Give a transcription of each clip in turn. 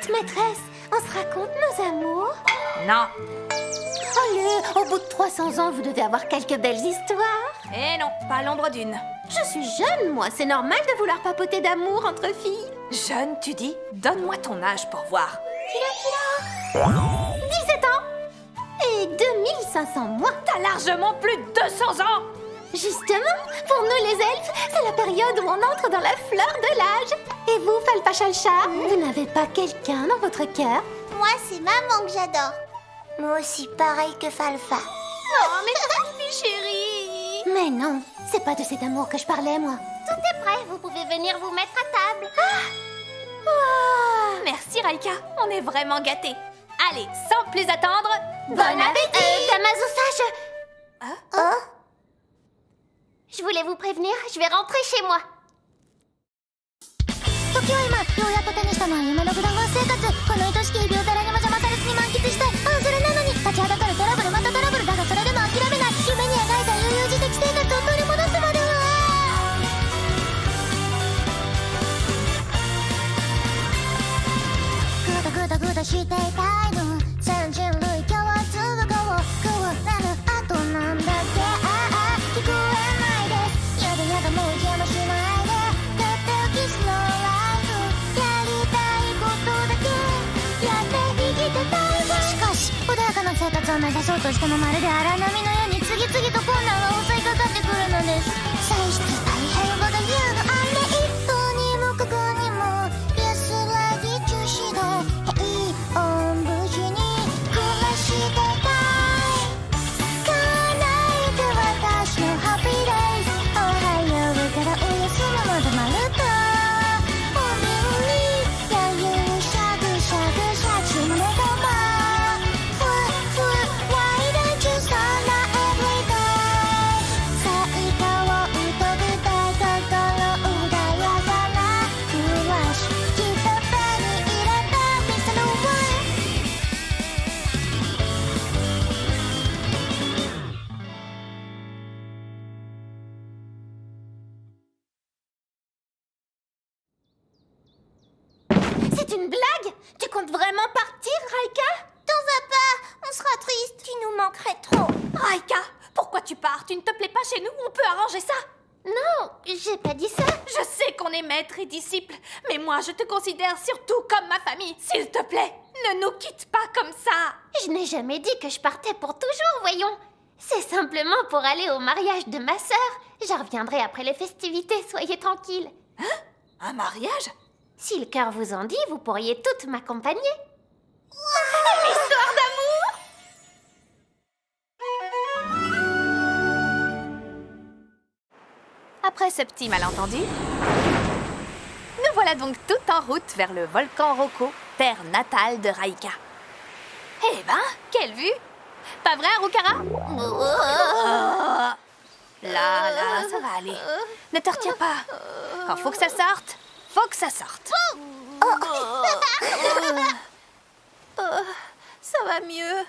Vite, maîtresse, on se raconte nos amours. Non. Allez, au bout de 300 ans, vous devez avoir quelques belles histoires. Eh non, pas l'ombre d'une. Je suis jeune, moi, c'est normal de vouloir papoter d'amour entre filles. Jeune, tu dis? Donne-moi ton âge pour voir. 17 ans et 2500 mois. T'as largement plus de 200 ans. Justement, pour nous les elfes, c'est la période où on entre dans la fleur de l'âge. Et vous, Falpa-Chalcha, vous n'avez pas quelqu'un dans votre cœur? Moi, c'est maman que j'adore. Moi aussi, pareil que Falfa. Oh, mais chérie. Mais non, c'est pas de cet amour que je parlais, moi. Tout est prêt, vous pouvez venir vous mettre à table. Merci Raika, on est vraiment gâtés. Allez, sans plus attendre, Bon appétit. Damazusa, je voulais vous prévenir, je vais rentrer chez moi. 時は今ようやっと手にしたのは夢のグラン生活この愛しき日々を誰にも邪魔されずに満喫したいそれなのに立ちはだかるトラブルまたトラブルだがそれでも諦めない夢に描いた悠々自適生活を取り戻すまではグダグダグダしていたいの全人類共通語を食われる後なんだっけ聞こえないですやだやだもう邪魔しないでとっておきスローライフやりたいことだけやって生きてたいわしかし穏やかな生活を目指そうとしてもまるで荒波のように次々と困難が襲いかかってくるのです性質大変語が言うのあれ一頭にもかくにも安らぎ中止で平穏無事に暮らしてたい叶えて私のハッピーデイズおはようからおやすみまでまるとおみにやゆしゃぐしゃぐしゃちむねがまWhy don't you start every day 最高を歌うたい心穏やかな暮らしきっと手に入れたミスのワC'est une blague? Tu comptes vraiment partir, Raika? T'en vas pas, on sera triste, tu nous manquerais trop. Raika, pourquoi tu pars? Tu ne te plais pas chez nous? On peut arranger ça. Non, j'ai pas dit ça. Je sais qu'on est maître et disciple, mais moi je te considère surtout comme ma famille. S'il te plaît, ne nous quitte pas comme ça. Je n'ai jamais dit que je partais pour toujours, voyons. C'est simplement pour aller au mariage de ma sœur. Je reviendrai après les festivités, soyez tranquilles. Un mariage? Si le cœur vous en dit, vous pourriez toutes m'accompagner. L'histoire d'amour. Après ce petit malentendu, nous voilà donc toutes en route vers le volcan Roko, terre natale de Raika. Eh ben, quelle vue! Pas vrai, Rukara? Là, ça va aller. Ne te retiens pas. Quand faut que ça sorte, faut que ça sorte. Ça va mieux.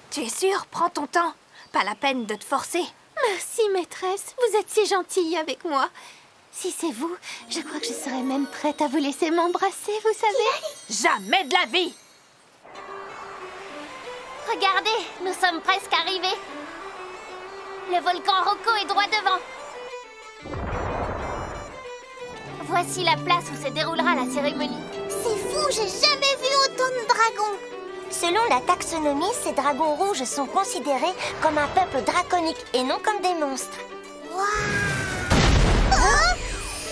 Tu es sûre? Prends ton temps. Pas la peine de te forcer. Merci, maîtresse. Vous êtes si gentille avec moi. Si c'est vous, je crois que je serais même prête à vous laisser m'embrasser, vous savez. Jamais de la vie! Regardez, nous sommes presque arrivés. Le volcan Roko est droit devant. Voici la place où se déroulera la cérémonie. C'est fou, j'ai jamais vu autant de dragons. Selon la taxonomie, ces dragons rouges sont considérés comme un peuple draconique et non comme des monstres.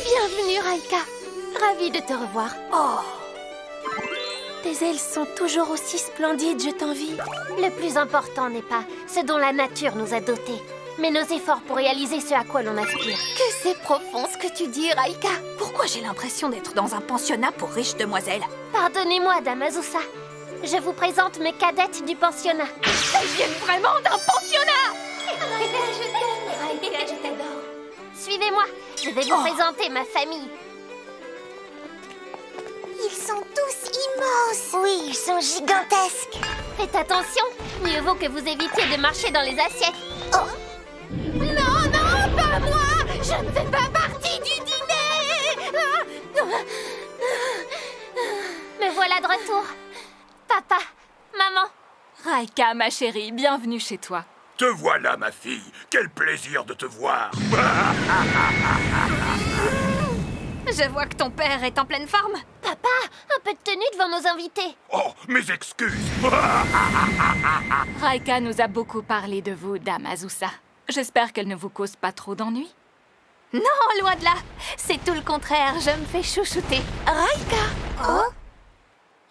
Bienvenue, Raika. Ravie de te revoir. Oh! Tes ailes sont toujours aussi splendides, je t'envie. Le plus important n'est pas ce dont la nature nous a dotés, mais nos efforts pour réaliser ce à quoi l'on aspire. Que c'est profond ce que tu dis, Raika. Pourquoi j'ai l'impression d'être dans un pensionnat pour riches demoiselles? Pardonnez-moi, Damazusa. Je vous présente mes cadettes du pensionnat. Elles viennent vraiment d'un pensionnat! Raika, je t'adore. Suivez-moi, je vais vous présenter ma famille. Ils sont tous immenses. Oui, ils sont gigantesques. Faites attention, mieux vaut que vous évitiez de marcher dans les assiettes. Oh. Non, non, pas moi. Je ne fais pas partie du dîner. Me voilà de retour. Papa, maman. Raika, ma chérie, bienvenue chez toi. Te voilà, ma fille. Quel plaisir de te voir. Je vois que ton père est en pleine forme. Papa, un peu de tenue devant nos invités. Oh, mes excuses. Raika nous a beaucoup parlé de vous, Dame Azusa. J'espère qu'elle ne vous cause pas trop d'ennuis. Non, loin de là. C'est tout le contraire, je me fais chouchouter. Raika, Oh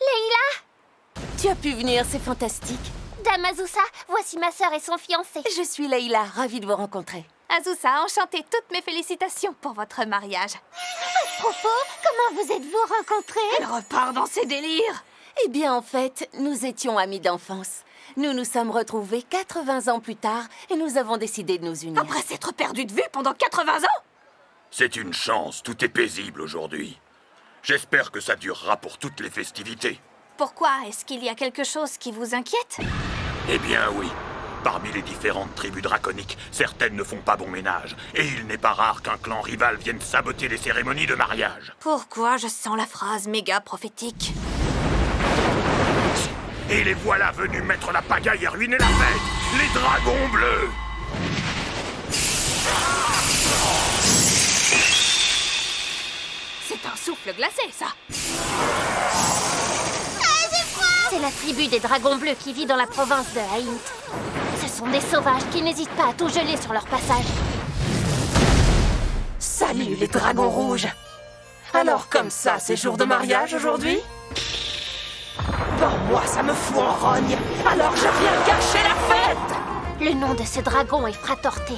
Leïla, tu as pu venir, c'est fantastique. Dame Azusa, voici ma sœur et son fiancé. Je suis Leïla, ravie de vous rencontrer. Azusa, enchantée, toutes mes félicitations pour votre mariage. À propos, comment vous êtes-vous rencontrés? Elle repart dans ses délires. Eh bien, en fait, nous étions amis d'enfance. Nous nous sommes retrouvés 80 ans plus tard et nous avons décidé de nous unir. Après s'être perdu de vue pendant 80 ans. C'est une chance, tout est paisible aujourd'hui. J'espère que ça durera pour toutes les festivités. Pourquoi? Est-ce qu'il y a quelque chose qui vous inquiète? Eh bien oui. Parmi les différentes tribus draconiques, certaines ne font pas bon ménage. Et il n'est pas rare qu'un clan rival vienne saboter les cérémonies de mariage. Pourquoi je sens la phrase méga prophétique? Et les voilà venus mettre la pagaille et ruiner la fête. Les dragons bleus. C'est un souffle glacé, ça. C'est la tribu des dragons bleus qui vit dans la province de Haïnt. Ce sont des sauvages qui n'hésitent pas à tout geler sur leur passage. Salut les dragons rouges! Alors comme ça, c'est jour de mariage aujourd'hui? Bon, moi ça me fout en rogne! Alors je viens gâcher la fête! Le nom de ce dragon est Fratorté.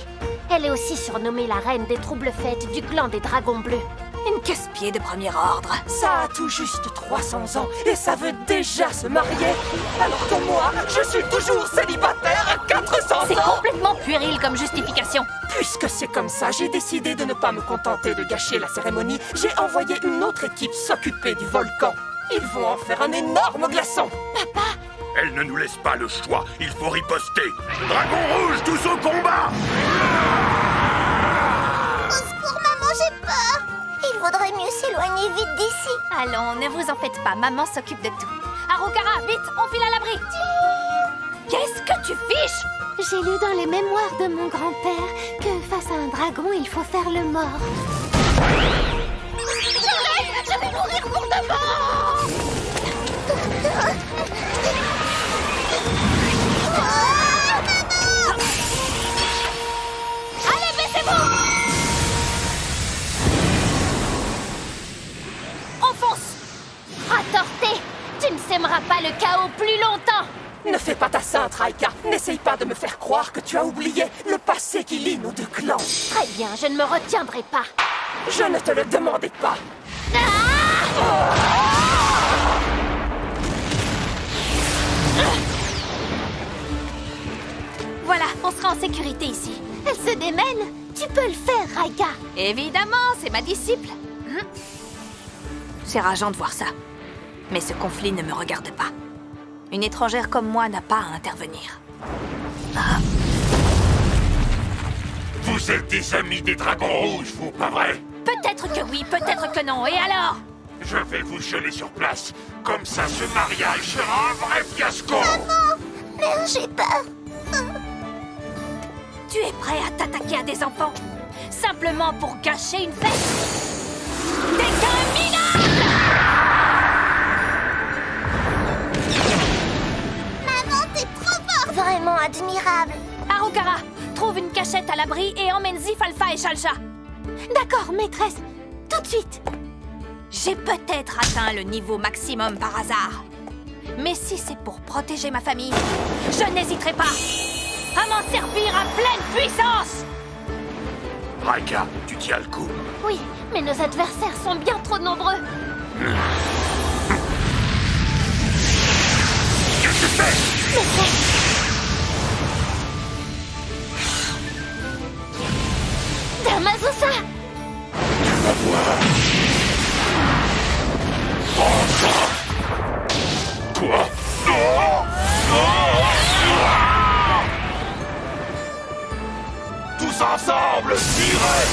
Elle est aussi surnommée la reine des troubles fêtes du clan des dragons bleus. Une casse-pied de premier ordre. Ça a tout juste 300 ans et ça veut déjà se marier! Alors que moi, je suis toujours célibataire à 400 C'est ans! complètement puéril comme justification. Puisque c'est comme ça, j'ai décidé de ne pas me contenter de gâcher la cérémonie. J'ai envoyé une autre équipe s'occuper du volcan. Ils vont en faire un énorme glaçon. Elle ne nous laisse pas le choix. Il faut riposter. Dragons rouges, tous au combat. Au secours, maman, j'ai peur. Il vaudrait mieux s'éloigner vite d'ici. Allons, ne vous en faites pas, maman s'occupe de tout. Harukara, vite, on file à l'abri. Qu'est-ce que tu fiches? J'ai lu dans les mémoires de mon grand-père que face à un dragon, il faut faire le mort. Je vais mourir pour de bon. Allez, baissez-vous! Enfonce! Fratorté, tu ne sèmeras pas le chaos plus longtemps. Ne fais pas ta sainte, Raika. N'essaye pas de me faire croire que tu as oublié le passé qui lie nos deux clans. Très bien, je ne me retiendrai pas. Je ne te le demandais pas. Voilà, on sera en sécurité ici. Elle se démène. Tu peux le faire, Raika. Évidemment, c'est ma disciple. C'est rageant de voir ça. Mais ce conflit ne me regarde pas. Une étrangère comme moi n'a pas à intervenir. Vous êtes des amis des dragons rouges, vous, pas vrai? Peut-être que oui, peut-être que non. Et alors? Je vais vous geler sur place. Comme ça, ce mariage sera un vrai fiasco. Merde, j'ai peur. Tu es prêt à t'attaquer à des enfants? Simplement pour gâcher une fête? T'es qu'un minable! Maman, t'es trop forte. Vraiment admirable. Harukara, trouve une cachette à l'abri et emmène Zif, Alpha et Shalsha. D'accord, maîtresse. Tout de suite. J'ai peut-être atteint le niveau maximum par hasard. Mais si c'est pour protéger ma famille, je n'hésiterai pas à m'en servir à pleine puissance. Raika, tu tiens le coup. Oui, mais nos adversaires sont bien trop nombreux. Qu'est-ce que tu fais? Dame Azusa! Quoi? Tous ensemble, tirez!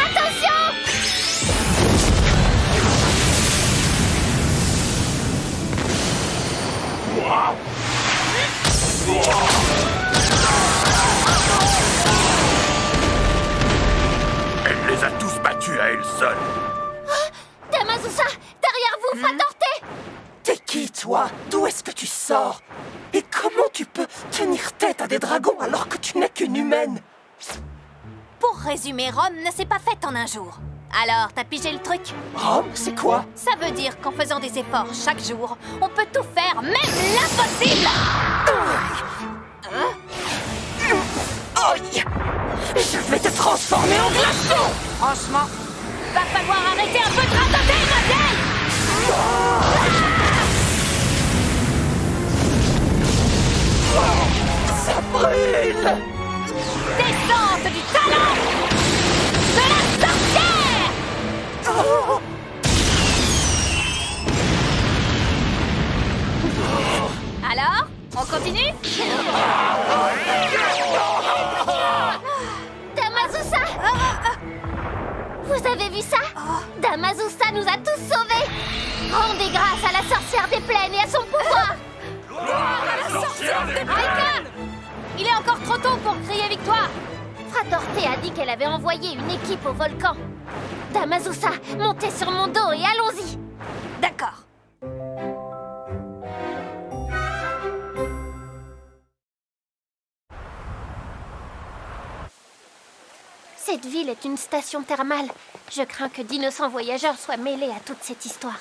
Attention! Elle les a tous battus à elle seule. Damazusa, derrière vous, Fratorté! T'es qui, toi? D'où est-ce que tu sors? Et comment tu peux tenir tête à des dragons alors que tu n'es qu'une humaine? Pour résumer, Rome ne s'est pas faite en un jour. Alors, t'as pigé le truc? Rome, c'est quoi? Ça veut dire qu'en faisant des efforts chaque jour, on peut tout faire, même l'impossible! Aïe! Je vais te transformer en glaçon! Franchement, va falloir arrêter un peu de radoter, ma vieille! Ça brûle! Descente du talent de la sorcière! Oh! Alors, on continue? Damazusa! Vous avez vu ça? Damazusa nous a tous sauvés! Rendez grâce à la sorcière des plaines et à son pouvoir! Raika! Il est encore trop tôt pour crier victoire! Fratorté a dit qu'elle avait envoyé une équipe au volcan. Damazusa, montez sur mon dos et allons-y! D'accord. Cette ville est une station thermale. Je crains que d'innocents voyageurs soient mêlés à toute cette histoire.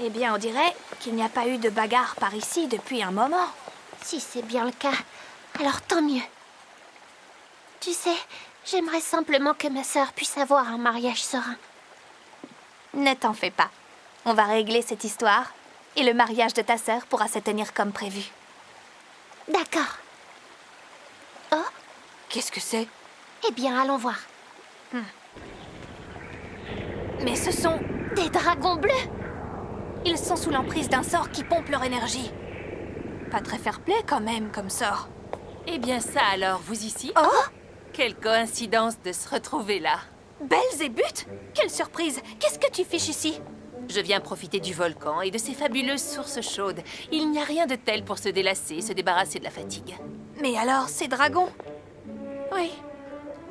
Eh bien, on dirait qu'il n'y a pas eu de bagarre par ici depuis un moment. Si c'est bien le cas, alors tant mieux. Tu sais, j'aimerais simplement que ma sœur puisse avoir un mariage serein. Ne t'en fais pas. On va régler cette histoire et le mariage de ta sœur pourra se tenir comme prévu. D'accord. Oh, Qu'est-ce que c'est? eh bien, allons voir. Mais ce sont... Des dragons bleus! Ils sont sous l'emprise d'un sort qui pompe leur énergie. Pas très fair-play quand même comme sort. Eh bien ça alors, vous ici? Oh! Quelle coïncidence de se retrouver là. Belzébuth? Quelle surprise! Qu'est-ce que tu fiches ici? Je viens profiter du volcan et de ses fabuleuses sources chaudes. Il n'y a rien de tel pour se délasser, se débarrasser de la fatigue. Mais alors, ces dragons? Oui.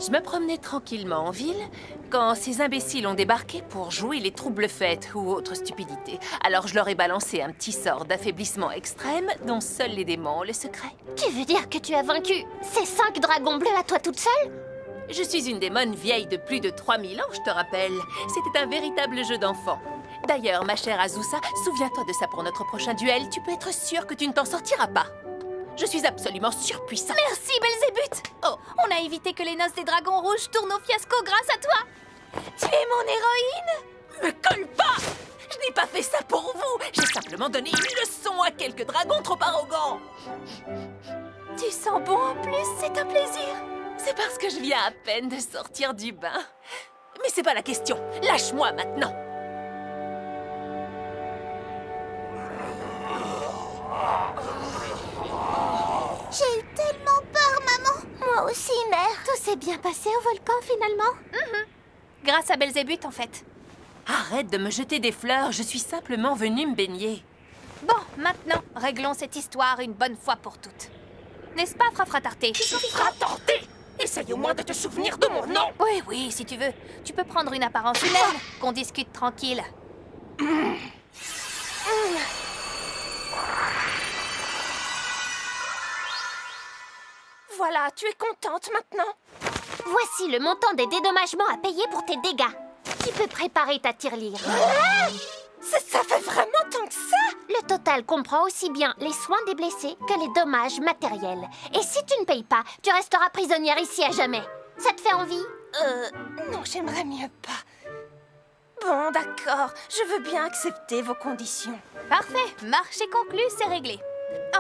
Je me promenais tranquillement en ville quand ces imbéciles ont débarqué pour jouer les troubles-fêtes ou autres stupidités. Alors je leur ai balancé un petit sort d'affaiblissement extrême dont seuls les démons ont le secret. Tu veux dire que tu as vaincu ces 5 dragons bleus à toi toute seule? Je suis une démone vieille de plus de 3000 ans, je te rappelle. C'était un véritable jeu d'enfant. D'ailleurs, ma chère Azusa, souviens-toi de ça pour notre prochain duel. Tu peux être sûre que tu ne t'en sortiras pas. Je suis absolument surpuissante. Merci, Belzébuth! Oh. On a évité que les noces des dragons rouges tournent au fiasco grâce à toi! Tu es mon héroïne! Me colle pas! Je n'ai pas fait ça pour vous. J'ai simplement donné une leçon à quelques dragons trop arrogants. Tu sens bon en plus, c'est un plaisir! C'est parce que je viens à peine de sortir du bain. Mais c'est pas la question. Lâche-moi maintenant. J'ai eu tellement peur, maman. Moi aussi, mère. Tout s'est bien passé au volcan, finalement? Grâce à Belzébuth, en fait. Arrête de me jeter des fleurs. Je suis simplement venue me baigner. Bon, maintenant, réglons cette histoire une bonne fois pour toutes. N'est-ce pas, Fratarté? Fratorté! Essaye au moins de te souvenir de mon nom! Oui, oui, si tu veux. Tu peux prendre une apparence humaine, qu'on discute tranquille. Voilà, tu es contente maintenant? Voici le montant des dédommagements à payer pour tes dégâts. Tu peux préparer ta tirelire. Ça fait vraiment tant que ça? Le total comprend aussi bien les soins des blessés que les dommages matériels. Et si tu ne payes pas, tu resteras prisonnière ici à jamais. Ça te fait envie? Non, j'aimerais mieux pas. Bon, d'accord, je veux bien accepter vos conditions. Parfait, marché conclu, c'est réglé.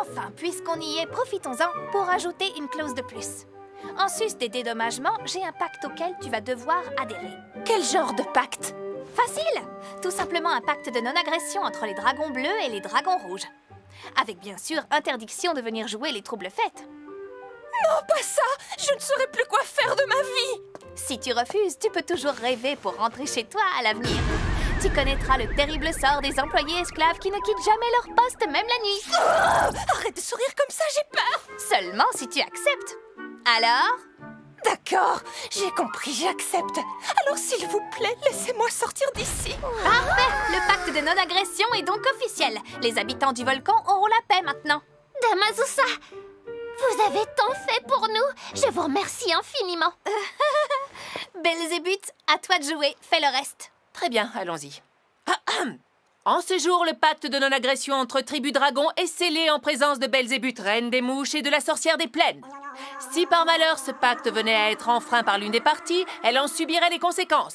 Enfin, puisqu'on y est, profitons-en pour ajouter une clause de plus. En sus des dédommagements, j'ai un pacte auquel tu vas devoir adhérer. Quel genre de pacte? Facile! Tout simplement un pacte de non-agression entre les dragons bleus et les dragons rouges. Avec bien sûr interdiction de venir jouer les troubles-fêtes. Non, pas ça! Je ne saurais plus quoi faire de ma vie! Si tu refuses, tu peux toujours rêver pour rentrer chez toi à l'avenir. tu connaîtras le terrible sort des employés esclaves qui ne quittent jamais leur poste, même la nuit. Arrête de sourire comme ça, j'ai peur. Seulement si tu acceptes. Alors? D'accord, j'ai compris, j'accepte. Alors s'il vous plaît, laissez-moi sortir d'ici. Parfait! Le pacte de non-agression est donc officiel. Les habitants du volcan auront la paix maintenant. Dame Azusa, vous avez tant fait pour nous. Je vous remercie infiniment. Belzébuth, à toi de jouer. Fais le reste. Très bien, allons-y. En ce jour, le pacte de non-agression entre tribus dragons est scellé en présence de Belzébuth, reine des mouches, et de la sorcière des plaines. Si par malheur ce pacte venait à être enfreint par l'une des parties, elle en subirait les conséquences.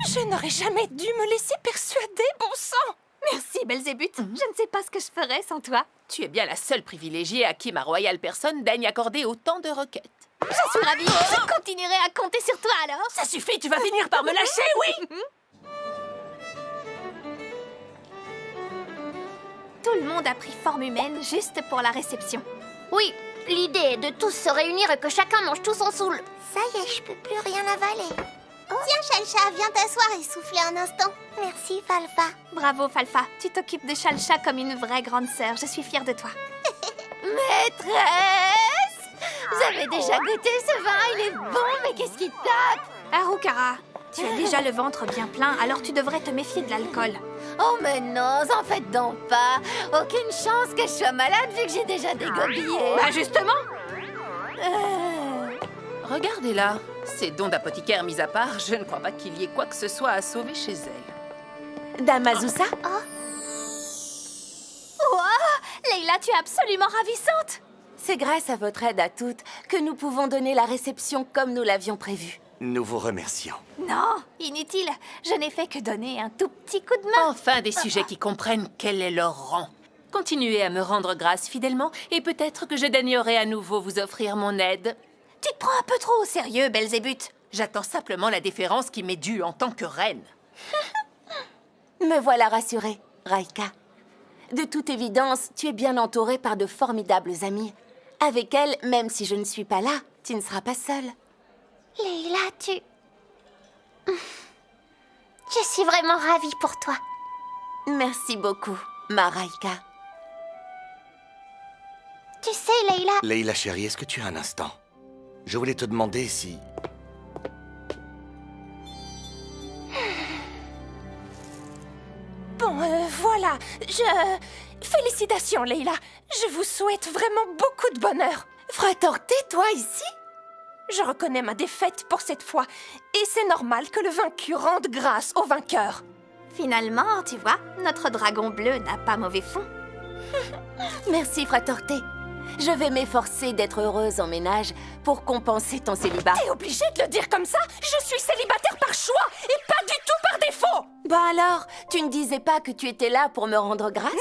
Je n'aurais jamais dû me laisser persuader, bon sang. Merci, Belzébuth. Je ne sais pas ce que je ferais sans toi. Tu es bien la seule privilégiée à qui ma royale personne daigne accorder autant de requêtes. Je suis ravie. Je continuerai à compter sur toi alors. Ça suffit, tu vas finir par me lâcher, oui. Tout le monde a pris forme humaine juste pour la réception. Oui, l'idée est de tous se réunir et que chacun mange tout son soul. Ça y est, je peux plus rien avaler. Tiens, Chalcha, viens t'asseoir et souffler un instant. Merci, Falfa. Bravo, Falfa. Tu t'occupes de Chalcha comme une vraie grande sœur. Je suis fière de toi. Maîtresse, vous avez déjà goûté ce vin, il est bon, mais qu'est-ce qui tape? Harukara, tu as déjà le ventre bien plein, alors tu devrais te méfier de l'alcool. Oh mais non, en fait donc pas. Aucune chance que je sois malade vu que j'ai déjà dégobillé. Bah justement. Regardez-la. Ces dons d'apothicaire mis à part, je ne crois pas qu'il y ait quoi que ce soit à sauver chez elle. Dame Azusa? Wow, Leila, tu es absolument ravissante. C'est grâce à votre aide à toutes que nous pouvons donner la réception comme nous l'avions prévu. Nous vous remercions. Non, inutile. Je n'ai fait que donner un tout petit coup de main. Enfin des sujets qui comprennent quel est leur rang. Continuez à me rendre grâce fidèlement et peut-être que je daignerai à nouveau vous offrir mon aide. Tu te prends un peu trop au sérieux, Belzébuth. J'attends simplement la déférence qui m'est due en tant que reine. Me voilà rassurée, Raika. De toute évidence, tu es bien entourée par de formidables amis. Avec elle, même si je ne suis pas là, tu ne seras pas seule. Leila, tu... Je suis vraiment ravie pour toi. Merci beaucoup, ma Raika. Tu sais, Leila... Leila chérie, est-ce que tu as un instant? Je voulais te demander si... Bon, voilà. Félicitations, Leila. Je vous souhaite vraiment beaucoup de bonheur. Fratorté, toi, ici? Je reconnais ma défaite pour cette fois. Et c'est normal que le vaincu rende grâce au vainqueur. Finalement, tu vois, notre dragon bleu n'a pas mauvais fond. Merci, Fratorté. Je vais m'efforcer d'être heureuse en ménage pour compenser ton célibat. T'es obligé de le dire comme ça? Je suis célibataire par choix et pas du tout par défaut. Bah alors, tu ne disais pas que tu étais là pour me rendre grâce?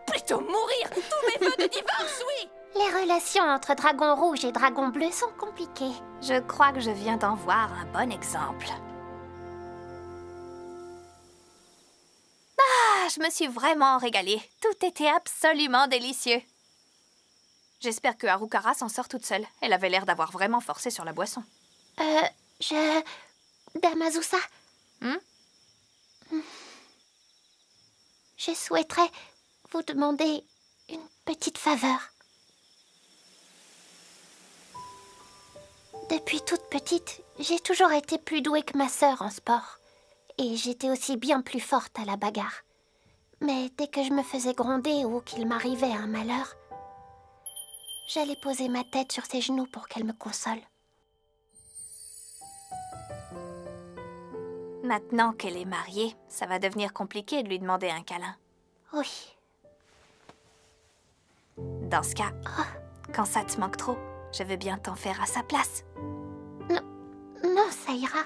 Plutôt mourir. Tous mes vœux de divorce, oui. Les relations entre dragon rouge et dragon bleu sont compliquées. Je crois que je viens d'en voir un bon exemple. Ah, je me suis vraiment régalée. Tout était absolument délicieux. J'espère que Harukara s'en sort toute seule. Elle avait l'air d'avoir vraiment forcé sur la boisson. Dame Azusa. Je souhaiterais vous demander une petite faveur. Depuis toute petite, j'ai toujours été plus douée que ma sœur en sport. Et j'étais aussi bien plus forte à la bagarre. Mais dès que je me faisais gronder ou qu'il m'arrivait un malheur, j'allais poser ma tête sur ses genoux pour qu'elle me console. Maintenant qu'elle est mariée, ça va devenir compliqué de lui demander un câlin. Oui. Dans ce cas, quand ça te manque trop, je veux bien t'en faire à sa place. Non, ça ira.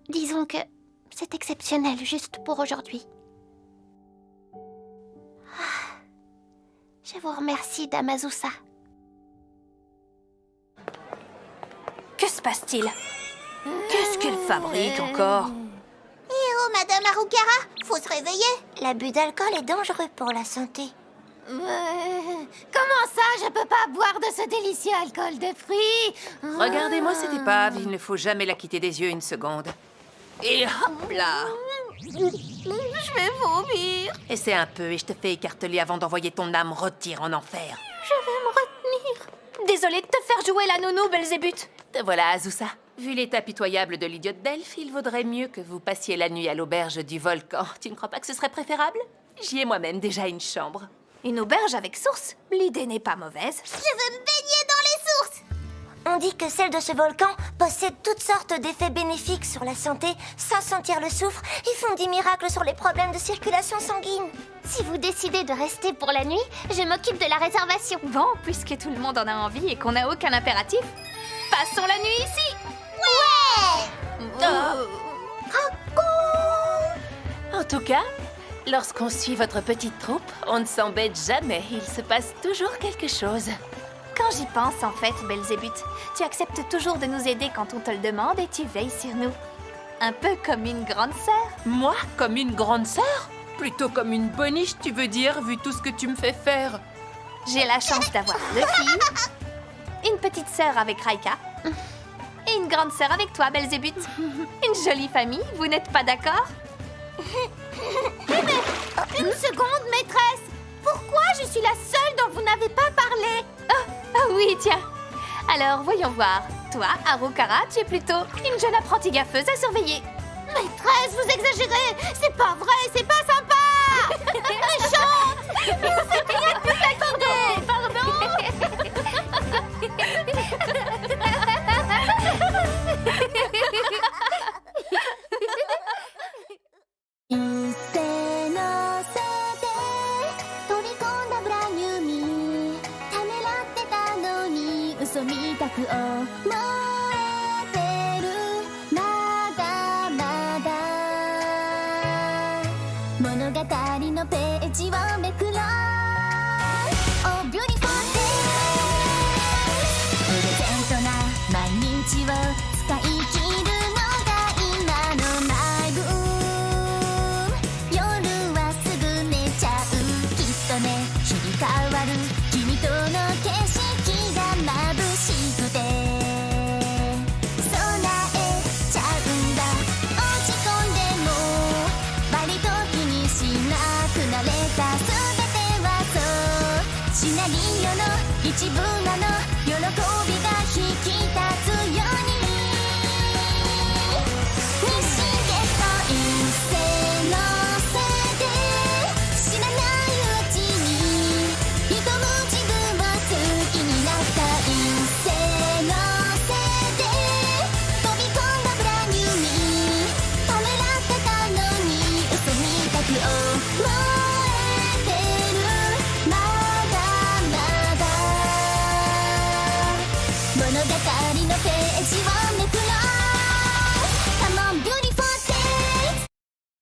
Disons que c'est exceptionnel juste pour aujourd'hui. Je vous remercie, Dame Azusa. Que se passe-t-il? Qu'est-ce qu'elle fabrique encore? Eh oh, Madame Harukara, faut se réveiller. L'abus d'alcool est dangereux pour la santé. Comment ça, je peux pas boire de ce délicieux alcool de fruits? Regardez-moi cette épave, il ne faut jamais la quitter des yeux une seconde. Et hop là! Je vais vomir. Essaie un peu et je te fais écarteler avant d'envoyer ton âme rôtir en enfer. Je vais me retenir. Désolée de te faire jouer la nounou, Belzébuth. Te voilà, Azusa. Vu l'état pitoyable de l'idiote d'elfe, il vaudrait mieux que vous passiez la nuit à l'auberge du volcan. Tu ne crois pas que ce serait préférable? J'y ai moi-même déjà une chambre. Une auberge avec source. L'idée n'est pas mauvaise. Je veux me baigner dans les sources. On dit que celles de ce volcan possèdent toutes sortes d'effets bénéfiques sur la santé sans sentir le soufre et font des miracles sur les problèmes de circulation sanguine. Si vous décidez de rester pour la nuit, je m'occupe de la réservation. Bon, puisque tout le monde en a envie et qu'on n'a aucun impératif, passons la nuit ici. Ouais. En tout cas, lorsqu'on suit votre petite troupe, on ne s'embête jamais. Il se passe toujours quelque chose. Quand j'y pense, en fait, Belzébuth, tu acceptes toujours de nous aider quand on te le demande et tu veilles sur nous. Un peu comme une grande sœur. Moi, comme une grande sœur? Plutôt comme une boniche, tu veux dire, vu tout ce que tu me fais faire. J'ai la chance d'avoir 2 filles, une petite sœur avec Raika et une grande sœur avec toi, Belzébuth. Une jolie famille, vous n'êtes pas d'accord? Une seconde, maîtresse. Pourquoi je suis la seule dont vous n'avez pas parlé? Ah oui, tiens. Alors, voyons voir. Toi, Harukara, tu es plutôt une jeune apprentie gaffeuse à surveiller. Maîtresse, vous exagérez. C'est pas vrai, c'est pas sympa. Méchante. C'est rien de plus taquiner. Pardon. 一斉のせて飛び込んだブランニューミーためらってたのに嘘みたく思えてるまだまだ物語のページをめくろう Oh beautiful day プレゼントな毎日を使い切るのが今のマイブーム夜はすぐ寝ちゃうきっとね日々変わる君との景色が眩しくて備えちゃうんだ落ち込んでも割と気にしなくなれた全てはそうシナリオの一部なの喜びが引き立つように西へと一斉のせて知らないうちに挑む自分を好きになった一斉のせて飛び込んだブランニューミーためらってたのに嘘みたく思えてるまだまだ物語のページを